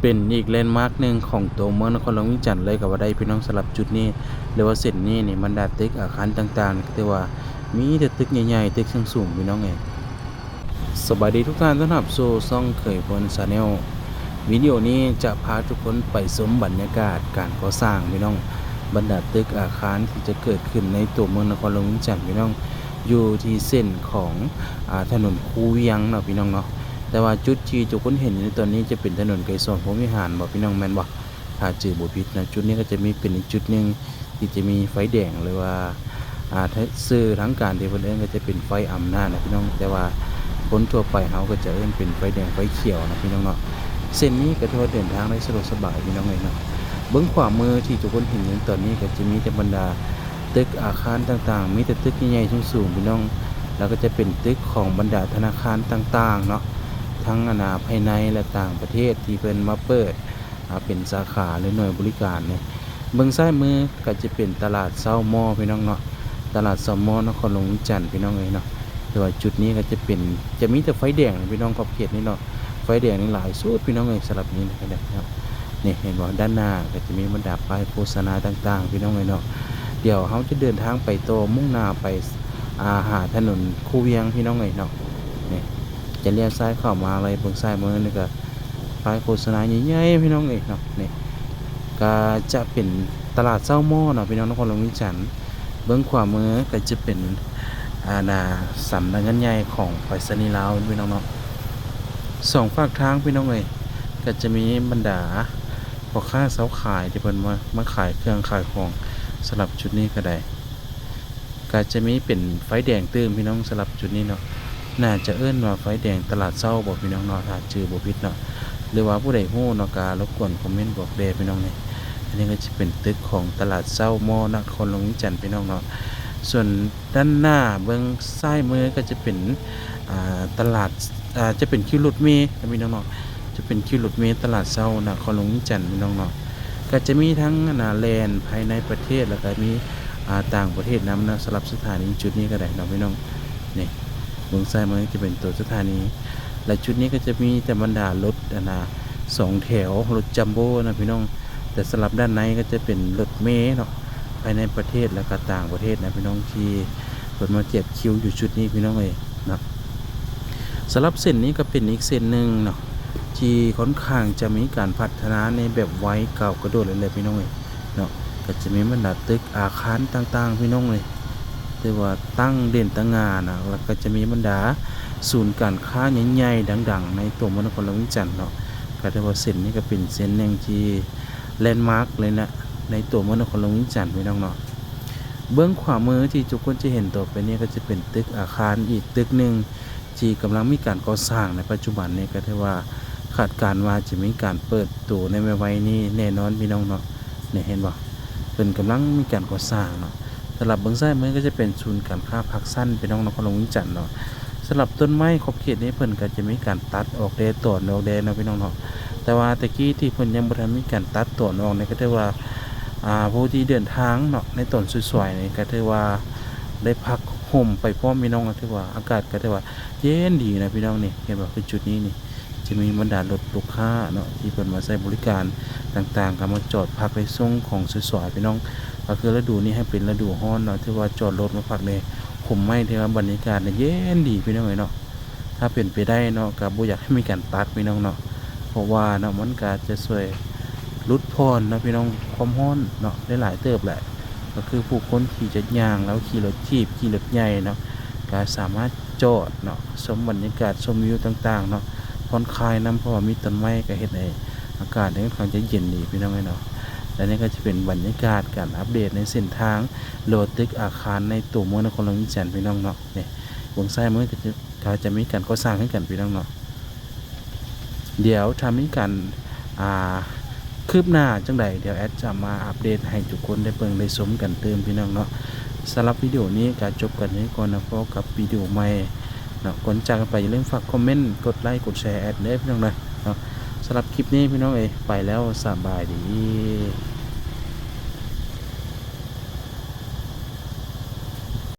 เป็นอีกแลนด์มาร์คหนึ่งของตัวเมืองนครหลวงวิจันทร์เลยก็ว่าได้พี่น้องสำหรับจุดนี้หรือว่าเส้นนี้นี่บรรดาตึกอาคารต่างๆก็ถือว่ามีแต่ตึกใหญ่ๆตึกสูงๆพี่น้องเองสวัสดีทุกท่านต้อนรับสู่ช่องเคยพลชาแนลวิดีโอนี้จะพาทุกคนไปชมบรรยากาศการก่อสร้างพี่น้องบรรดาตึกอาคารที่จะเกิดขึ้นในตัวเมืองนครหลวงวิจันทร์พี่น้องอยู่ที่เส้นของถนนคูเวียงเนาะพี่น้องเนาะแต่ว่าจุดที่ทุกคนเห็นในตอนนี้จะเป็นถนนไกรสอนพรหมวิหารบอกพี่น้องแม่นบอกถ้าจื่อบ่ผิดนะจุดนี้ก็จะมีเป็นอีกจุดหนึ่งที่จะมีไฟแดงหรือว่าซื้อทั้งการที่เพิ่นเอิ้นก็จะเป็นไฟอำนาจนะพี่น้องแต่ว่าคนทั่วไปเขาก็จะเอิ้นเป็นไฟแดงไฟเขียวนะพี่น้องเนาะเส้นนี้ก็ถือว่าเดินทางได้สะดวกสบายพี่น้องเลยเนาะเบื้องขวามือที่ทุกคนเห็นอยู่ตอนนี้ก็จะมีแต่บรรดาตึกอาคารต่างๆมีแต่ตึกใหญ่ๆสูงๆพี่น้องแล้วก็จะเป็นตึกของบรรดาธนาคารต่างๆเนาะทั้งภายในและต่างประเทศที่เพิ่นมาเปิดเป็นสาขาหรือหน่วยบริการเนี่ยเบื้องซ้ายมือก็จะเป็นตลาดเซาหม้อพี่น้องเนาะตลาดเซาหม้อนครหลวงวิจันทร์พี่น้องเนาะแต่ว่าจุดนี้ก็จะมีแต่ไฟแดงพี่น้องขอบเขตนี้เนาะไฟแดงนี่หลายสุดพี่น้องสำหรับนี้นะครับนี่เห็นว่าด้านหน้าก็จะมีบรรดาป้ายโฆษณาต่างๆพี่น้องเนาะเดี๋ยวเขาจะเดินทางไปโตมุ่งหน้าไปหาถนนคูเวียงพี่น้องเนาะนี่จะเลี้ยวซ้ายเข้ามาอะไรเบื้องซ้ายมือนี่ก็ป้ายโฆษณาใหญ่ๆพี่น้องเนาะนี่ก็จะเป็นตลาดเซาหม้อเนาะพี่น้องนครหลวงวิจันทร์เบื้องขวามือก็จะเป็นสำนักงานใหญ่ของไปรษณีย์ลาวพี่น้องเนาะสองฝากทางพี่น้องก็จะมีบรรดาพ่อค้าเสาขายที่เพิ่นมาขายเครื่องขายของสำหรับจุดนี้ก็ได้ก็จะมีเป็นไฟแดงตื้มพี่น้องสำหรับจุดนี้เนาะน่าจะเอิ้นว่าไฟแดงตลาดเช้าบอกพี่น้องเนาะถ้าชื่อบ่ผิดเนาะหรือว่าผู้ใดฮู้เนาะก็รบกวนคอมเมนต์บอกแด่พี่น้องอันนี้ก็จะเป็นตึกของตลาดเช้ามนครหลวงวิจันทร์พี่น้องเนาะส่วนด้านหน้าเบื้องซ้ายมือก็จะเป็นตลาดจะเป็นคิวรถเมล์พี่น้องเนาะจะเป็นคิวรถเมล์ตลาดเช้านครหลวงวิจันทร์พี่น้องเนาะก็จะมีทั้งแลนด์ภายในประเทศแล้วก็มีต่างประเทศนำนะสำหรับสถานีจุดนี้ก็ได้เนาะพี่น้องนี่เบื้องซ้ายมือจะเป็นตัวสถานีและจุดนี้ก็จะมีแต่บรรดารถสองแถวรถจัมโบ้นะพี่น้องแต่สำหรับด้านในก็จะเป็นรถเมล์เนาะภายในประเทศและก็ต่างประเทศนะพี่น้องที่เปิดมาเจ็บคิวอยู่ชุดนี้พี่น้องนะสำหรับเส้นนี้ก็เป็นอีกเส้นหนึ่งเนาะที่ค่อนข้างจะมีการพัฒนาในแบบไว้เก่ากระโดดเลยพี่น้องเนาะก็จะมีบรรดาตึกอาคารต่างๆพี่น้องแต่ว่าตั้งเด่นตั้งงานนะแล้วก็จะมีบรรดาศูนย์การค้าใหญ่ๆดังๆในตัวเมืองนครหลวงวิจันทร์เนาะก็ถือว่าเส้นนี้ก็เป็นเส้นหนึ่งที่แลนด์มาร์คเลยนะในตัวเมืองนครหลวงวิจันทร์พี่น้องเนาะเบื้องขวามือที่ทุกคนจะเห็นต่อไปนี้ก็จะเป็นตึกอาคารอีกตึกหนึ่งที่กำลังมีการก่อสร้างในปัจจุบันนี้ก็ถือว่าคาดการว่าจะมีการเปิดตัวในไม่ไวนี้แน่นอนพี่น้องเนาะเนี่ยเห็นบ่เป็นกำลังมีการก่อสร้างเนาะสำหรับเบื้องซ้ายมือก็จะเป็นศูนย์การค้าพักสั้นพี่น้องนครหลวงวิจันทร์เนาะสำหรับต้นไม้ขอบเขตนี้เพิ่นก็จะมีการตัดออกแดดต่อออกแดดนะพี่น้องเนาะแต่ว่าตะกี้ที่เพิ่นยังบ่ทันมีการตัดต่อออกนี่ก็ถือว่าผู้ที่เดินทางเนาะในต้นสวยๆนี่ก็ถือว่าได้พักห่มไปพร้อมพี่น้องก็ถือว่าอากาศก็ถือว่าเย็นดีนะพี่น้องนี่เห็นบ่คือจุดนี้นี่จะมีบรรดารถลูกค้าเนาะที่เพิ่นมาใช้บริการต่างๆก็มาจอดพักไปส่งของสวยๆพี่น้องก็คือฤดูนี้ให้เป็นฤดูร้อนเนาะที่ว่าจอดรถมาพักเลยห่มไม้ที่ว่าบรรยากาศเนี่ยเย็นดีพี่น้องเนาะถ้าเป็นไปได้เนาะก็บ่อยากให้มีการตัดพี่น้องเนาะเพราะว่าเนาะมันก็จะช่วยลดพรนะพี่น้องความร้อนเนาะได้หลายเติบแหละก็คือผู้คนขี่จักรยานแล้วขี่รถจีบขี่รถใหญ่เนาะก็สามารถจอดเนาะชมบรรยากาศชมวิวต่างๆเนาะผ่อนคลายน้ำเพราะว่ามีต้นไม้ก็เฮ็ดให้อากาศค่อนข้างจะเย็นดีพี่น้องเนาะและนี่ก็จะเป็นบรรยากาศการอัปเดตในเส้นทางโลตึกอาคารในตัวเมืองนครหลวงวิจันทร์พี่น้องเนาะนี่วงซ้ายมือก็จะมีการก่อสร้างให้กันพี่น้องเนาะเดี๋ยวทำให้กันคืบหน้าจังใดเดี๋ยวแอดจะมาอัปเดตให้ทุกคนได้เบิ่งได้ชมกันเติมพี่น้องเนาะสำหรับวิดีโอนี้ก็จบกันนี้ก่อนนะพบกับวิดีโอใหม่เนาะก่อนจากกันไปอย่าลืมฝากคอมเมนต์กดไลค์กดแชร์แอดเด้อพี่น้องเนาะสำหรับคลิปนี้พี่น้องไปแล้วสบายดี